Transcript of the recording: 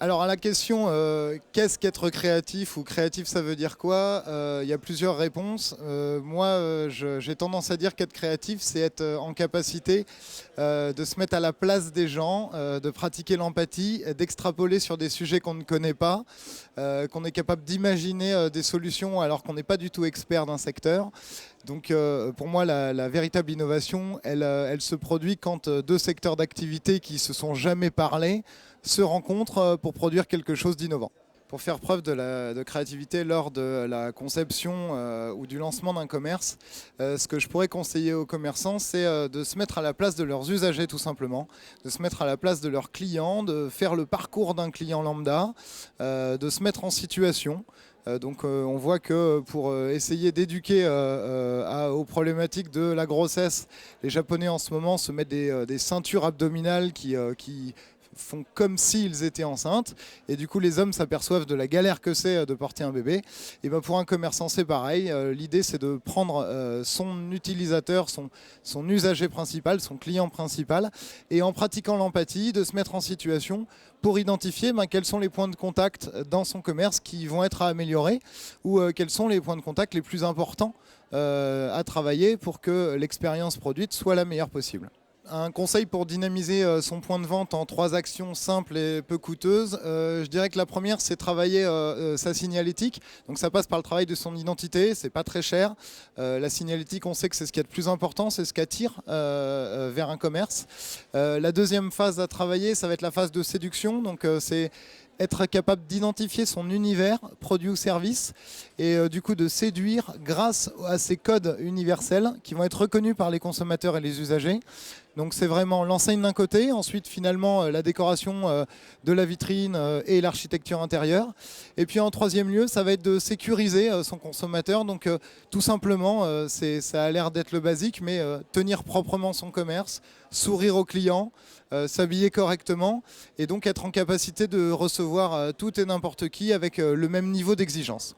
Alors à la question qu'est-ce qu'être créatif ou créatif ça veut dire quoi, il y a plusieurs réponses. Moi j'ai tendance à dire qu'être créatif c'est être en capacité de se mettre à la place des gens, de pratiquer l'empathie, d'extrapoler sur des sujets qu'on ne connaît pas, qu'on est capable d'imaginer des solutions alors qu'on n'est pas du tout expert d'un secteur. Donc pour moi la véritable innovation elle se produit quand deux secteurs d'activité qui se sont jamais parlé se rencontrent pour produire quelque chose d'innovant. Pour faire preuve de créativité lors de la conception ou du lancement d'un commerce, ce que je pourrais conseiller aux commerçants, c'est de se mettre à la place de leurs usagers tout simplement, de se mettre à la place de leurs clients, de faire le parcours d'un client lambda, de se mettre en situation. Donc on voit que pour essayer d'éduquer aux problématiques de la grossesse, les Japonais en ce moment se mettent des ceintures abdominales qui font comme s'ils étaient enceintes, et du coup les hommes s'aperçoivent de la galère que c'est de porter un bébé. Et ben pour un commerçant c'est pareil, l'idée c'est de prendre son utilisateur, son usager principal, son client principal, et en pratiquant l'empathie, de se mettre en situation pour identifier quels sont les points de contact dans son commerce qui vont être à améliorer, ou quels sont les points de contact les plus importants à travailler pour que l'expérience produite soit la meilleure possible. Un conseil pour dynamiser son point de vente en 3 actions simples et peu coûteuses. Je dirais que la première, c'est travailler sa signalétique. Donc ça passe par le travail de son identité, c'est pas très cher. La signalétique, on sait que c'est ce qui est le plus important, c'est ce qui attire vers un commerce. La deuxième phase à travailler, ça va être la phase de séduction. Donc c'est être capable d'identifier son univers, produit ou service, et du coup de séduire grâce à ces codes universels qui vont être reconnus par les consommateurs et les usagers. Donc c'est vraiment l'enseigne d'un côté, ensuite finalement la décoration de la vitrine et l'architecture intérieure. Et puis en troisième lieu, ça va être de sécuriser son consommateur. Donc tout simplement, ça a l'air d'être le basique, mais tenir proprement son commerce, sourire aux clients, s'habiller correctement, et donc être en capacité de recevoir tout et n'importe qui avec le même niveau d'exigence.